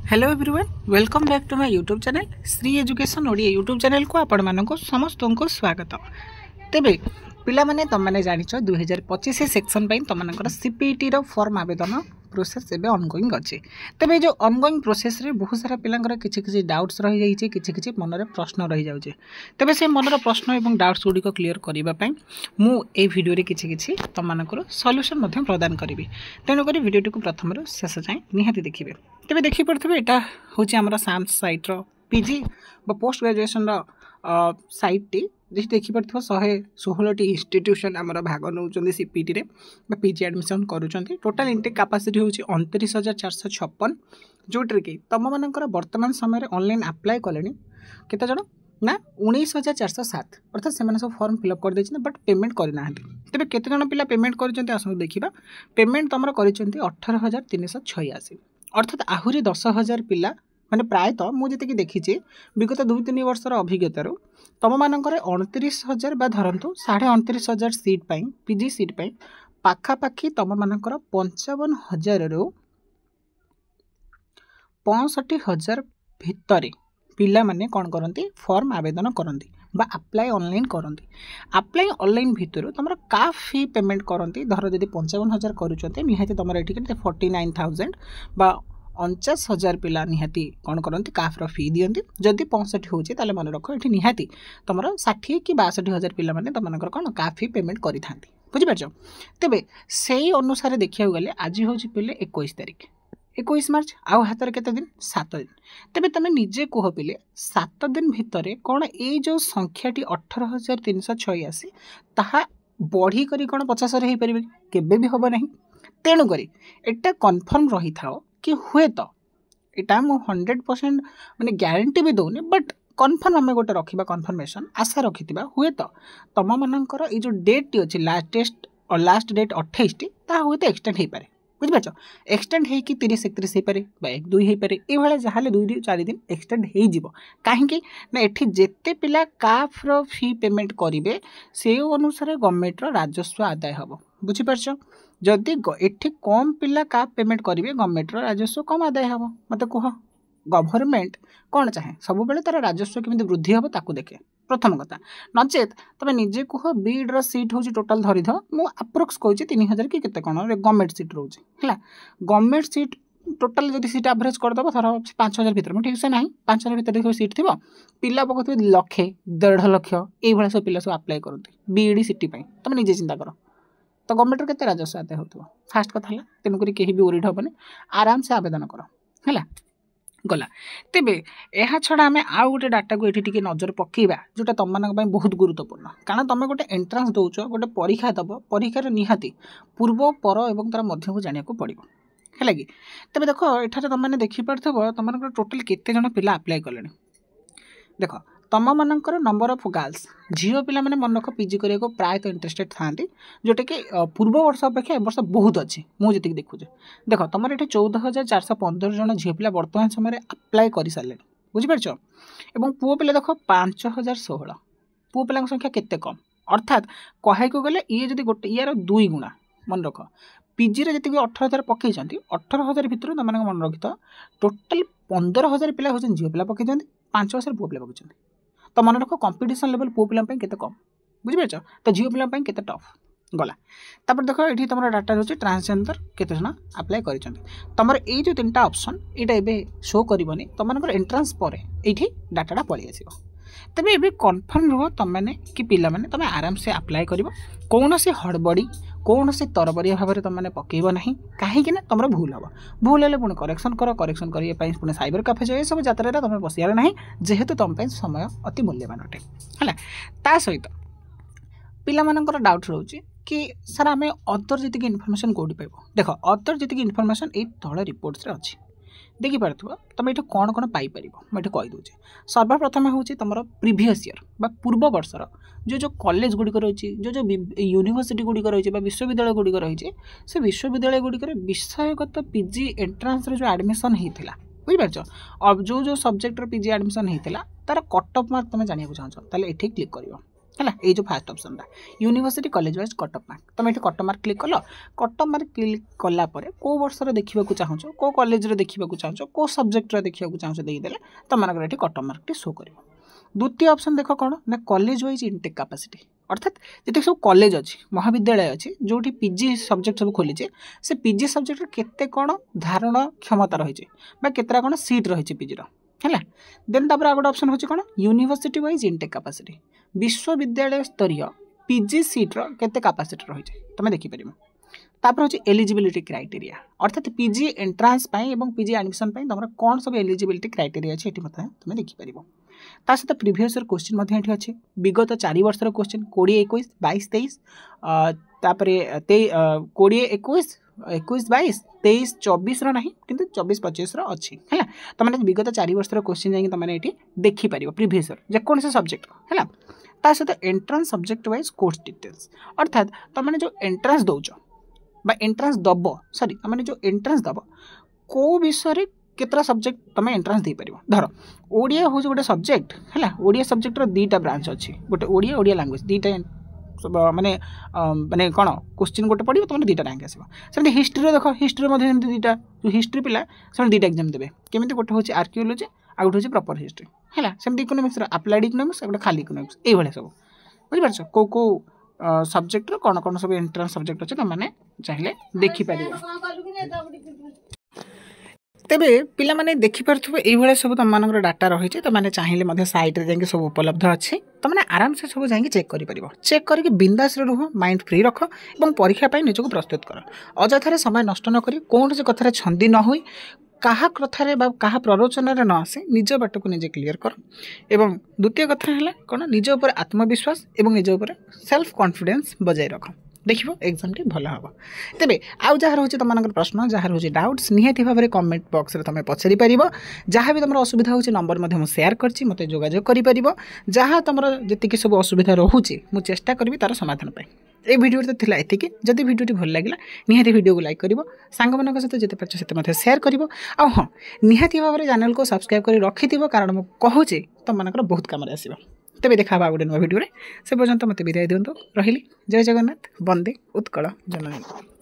Hello everyone welcome back to my YouTube channel Shri education Odia YouTube channel को आपण मानक समस्त को स्वागत। तेबे पिला माने तुम मैंने जान 2025 सेक्शन तुम सीपीटी फॉर्म आवेदन प्रोसेस एवं ऑनगोइंग अच्छे। तेबे जो ऑनगोइंग प्रोसेस रे बहुत सारा पिलांकर किछि डाउट्स रही जाइए किछि मन में प्रश्न रही जाउछे। तेबे से मनर प्रश्न एवं डाउट्स गुडी को क्लियर करबा पई मु ए वीडियो रे किछि तुम मानकर सॉल्यूशन मध्य प्रदान करिवि। तेणुक वीडियो को प्रथम शेष जाए निहाती देखिए। तेबे देखि पड़थबे एटा होची हमर साम्स साइट रो पीजी बा पोस्ट ग्रेजुएशन रो साइट टी जी देखि पड़थबो 116 टी इंस्टीट्यूशन हमर भाग नउचंदी सीपीटी रे बा पीजी एडमिशन करूचंती। टोटल इनटेक कैपेसिटी होची 29456 जोट्रे कि तम मानकर वर्तमान समय रे ऑनलाइन अप्लाई कलेनी केते जण ना 19407 अर्थात से सब फॉर्म फिलअप कर देछन बट पेमेंट करना। तेबे केते जण पिला पेमेंट करिसंती आसु देखिबा। पेमेंट तमर करिसंती 18386 अर्थात आहुरी 10,000 पिला माने प्रायतः मुझे देखी विगत 2-3 वर्षर अभिज्ञतार तुम मानकर 29,000 बा धरतु 29,500 सीट पाई पीजी सीट पाई पाखापाखि तुम मानकर 55,000 रु 65,000 भितर पिला माने कौन करती फॉर्म आवेदन करती बा अप्लाई ऑनलाइन करती। अप्लाई ऑनलाइन भितर तुम का फी पेमेंट करती धर जब 55,000 करुँच निहाती तुम ये 49,000 बा 49,000 पिला निहाती कौन करती काफ्र फी दियंती। जदि 65 होची ताले मन रख ये निहाती तुम 60 कि 62,000 पिला माने तुम कौन का फी पेमेंट करि थांती बुझिपारछ। तेबे सेही अनुसार देखिया गले आज होची पिले 21 तारिख 21 मार्च आउ हाथ केते दिन 7 दिन। तेबे तुम निजे कह पिले 7 दिन भितर कौन ये जो संख्याटी 18,386 ताहा बढ़ी करी कौन 50 रे पारे केबे भी हम ना। तेणुक एटा कन्फर्म रही थाओ कि हुए तो एटा मु 100% माने ग्यारंटी भी दौनी बट कन्फर्म आम गोटे रखा कन्फर्मेशन आशा रखी हुए तो तुम मानकर ये जो डेट टी अच्छी लास्ट डेट 28 टी ता हुए तो एक्सटेंड हो पारे बुझिपारछ। एक्सटेंड हो 30-31 हो पारे 1-2 हो पारे ये जहाँ 2-4 दिन एक्सटेंड हो कहीं ना एठी जेते पिला काफ्र फी पेमेंट करेंगे से अनुसार गवर्नमेंट राजस्व आदाय हम बुझिपारछ। जदि एठी कम पिला का पेमेंट करेंगे गवर्नमेंट राजस्व कम आदाय हम मत कह गवर्नमेंट कौन चाहे सब बेले तार राजस्व केमी वृद्धि हम ताकू देखे प्रथम कथा नचेत तुम निजे कह बीड्र सीट हूँ टोटाल धरीद मु अप्रोक्स कहूँ 3,000 कि केते कौन गवर्नमेंट सीट रोचे है गवर्नमेंट सीट टोटाल जब सीट एवरेज करदेव थर 5,000 भितर ठीक से ना 5,000 भितर देखो सीट थी पिला पकड़ 1,00,000 1.5 लाख ये सब पिला सब अप्लाई करते बीईडी सीटी तुम निजे चिंता कर तो गवर्नमेंट के राजस्व आदाय हो फास्ट कथा तेणुक कहीं भी ओरिड हेनी आराम से आवेदन कर है गला। तेबे यह छड़ा आम आउ गोटे डाटा को ये नजर पकेबा जोटा तुम मान बहुत गुरुत्वपूर्ण कारण तुम गोटे एंट्रांस दौच गोटे परीक्षा दब परीक्षार निहाती पूर्व पर और तार मध्य को जाना पड़ो है कि। तेबे देख एठार तुमने देखिपार तुम टोटाल केते जण पिला अप्लाई कले देख तुम मानकर नंबर ऑफ गर्ल्स झील पिला माने मन रख पीजी करने को प्रायतः इंटरेस्टेड था जोटा कि पूर्व वर्ष अपेक्षा वर्ष बहुत अच्छी मुझे देखुचे देख तुम ये 14,415 जन झील पिला बर्तमान समय अप्लाई कर सारे बुझिपारछ। और पुओ पिला देख 5,016 पुओ पिला संख्या केते कम अर्थात कहे को गले ये जब गोटे यार 2 गुणा मन रख पीजी जी 18,000 पकई 18,000 भितर तुम मन रखी टोटाल 15,000 पिला हूँ झील पिला पकई 5,000 पुओ पिला पकई तो मन रख कंपटीशन लेवल पुओ पिला केते कम बुझिपारछ तो झील पिला केते टफ गला। तापर देख ये तुम डाटा रोचे ट्रांसजेंडर केते जण अप्लाई करिसंती तुमर ए जो 3टा ऑप्शन एटा एबे शो करबनी तुम मानकर एंट्रांस पर एठी डाटाटा पळि आसीबो। तबे एबे कन्फर्म रहो तुम माने कि पिला माने तुम आराम से अप्लाई करिवो कौन से हड़बड़ी कौन से तरबरिया भाव में तुम मैंने पकेब ना कहीं तुम भूल हम भूल है पुणी करेक्शन करेक्शन करने पुणी साइबर कैफे जो ये सब यात्रा तुम बसियार ना जेहेतु तुम समय अति मूल्यवान अटे है। ता सहित पिला मानकर डाउट रोचे कि सर आम अदर जी इनफर्मेशन कौटी पाइब देख अदर जी इनफर्मेशन ये तले रिपोर्ट्स अच्छी देखिपार तुम ये कौन कौन पाइपर मुझे कहीदे सर्वप्रथम हूँ तुम प्रिवियस ईयर बा पूर्व वर्षर जो कॉलेज गुड़िक रही जो यूनिवर्सिटी गुड़िक रही विश्वविद्यालय गुड़िक रही से विश्वविद्यालय गुड़िक विषयगत पीजी एंट्रांस जो एडमिशन होता बुझिपारछ अब जो सब्जेक्टर पीजी एडमिशन होता तार कट ऑफ मार्क तुम जाना चाहो ताले एठी क्लिक कर है ये जो फास्ट ऑप्शन टा university college wise cut off mark तुम ये कट ऑफ मार्क क्लिक कल कट ऑफ मार्क क्लिक कलापर कौ वर्ष देखा चाहो कौ कॉलेज देखा चाहो कौ सब्जेक्ट देखा चाहो देदेले तुम ये कट ऑफ मार्क शो कर द्वितीय ऑप्शन देख कौन ना कॉलेज वाइज इनटेक कैपेसिटी अर्थात जिते सब कॉलेज अच्छी महाविद्यालय अच्छी जो पीजी सब्जेक्ट सब खोली से पीजी सब्जेक्ट केते कौन धारण क्षमता रही केतरा कौन सीट रही पीजी है देन तापर आ गोटे ऑप्शन होची कौन यूनिवर्सिटी वाइज इनटेक कैपेसिटी विश्वविद्यालय स्तरीय पीजी सीट्र केते कैपेसिटी रही तुम देखिपर तापर होची एलिजिबिलिटी क्राइटेरिया अर्थात पीजी एंट्रांस एवं पीजी एडमिशन तुम कौन सब एलिजिबिलिटी क्राइटेरिया अच्छे तुम देखिपर ता सहित प्रीवियस ईयर क्वेश्चन ये अच्छे विगत 4 वर्षर क्वेश्चन 20 21 22 23 तापर 20 21 21 22 23 24 ना कि 24 25 अच्छी है तुमने विगत 4 वर्षर क्वेश्चन जाकि तुमने ये देखिपर प्रीवियस ईयर जेकोसी सब्जेक्ट है ता सहित entrance subject wise course details अर्थात तुमने जो एंट्रांस दौच एंट्रांस दब सॉरी तुमने जो एंट्रांस दब कौ विषय केतरा सब्जेक्ट तुम एंट्रांस दे पार धर ओडिया हूँ गोटे सब्जेक्ट है ओडिया सब्जेक्ट दुईटा ब्रांच अच्छी गोटे ओडिया ओडिया लैंग्वेज दुईटा माने माने कौन क्वेश्चन गोटे पढ़ो तुम दुईटा रैंक आसो हिस्ट्री देख हिस्ट्री दुईटा जो हिस्ट्री पिला से दुईटा एग्जाम देवे केमी गोटे हूँ आर्किओलोजी आ गोटे हूँ प्रॉपर हिस्ट्री है सेमती इकोनॉमिक्स अप्लाइड इकोनॉमिक्स गोटे खाली इकोनॉमिक्स ये सब बुझीपार कौ कौ सब्जेक्ट कौन कौन सब एंट्रांस सब्जेक्ट अच्छे तुमने चाहिए देखिपर तेबे पिला माने देखिपार ये सब तुम मान डाटा रही है तुमने चाहिए साइट्रे जाकि सब उपलब्ध अच्छे तुमने आराम से सब जाकि चेक कर चेक करके बिंदास रुह माइंड फ्री रख और परीक्षा निजक प्रस्तुत कर अଯथारे समय नष्ट न करी कौन से कथार छंदी न हुई क्या कथार क्या प्ररोचन न आसे निज बाट को निजे क्लीयर कर एवं द्वितीय कथा है कौन निज उपर आत्मविश्वास और निज उपर सेल्फ कॉन्फिडेंस बजाय रख देखो एग्जाम टी भल हम तेरे आउ जहाँ रोचे तुम प्रश्न जहाँ रोचे डाउट्स निहाती भाव में कमेंट बॉक्स रे तुम पचारि पार जहाँ भी तुम असुविधा हो नंबर मैं शेयर करछि मते जोगाजोग कर जहाँ तुम जी सब असुविधा रोचे मुझे चेष्टा करी तार समाधान पाई ये वीडियो तो थिला एतिकी जदि वीडियो भल लगे निहाती वीडियो को लाइक कर सांग मान सहित जिते पार्छ से शेयर कर हाँ निहाती भाव में चैनल को सब्सक्राइब कर रखि कारण मुझे कहूँ तुम मान बहुत कम आसो तेज देखा गोटे नुआ वीडियो से पर्यंत मत विदाय दिंतु रही जय जगन्नाथ वंदे उत्कल जननी।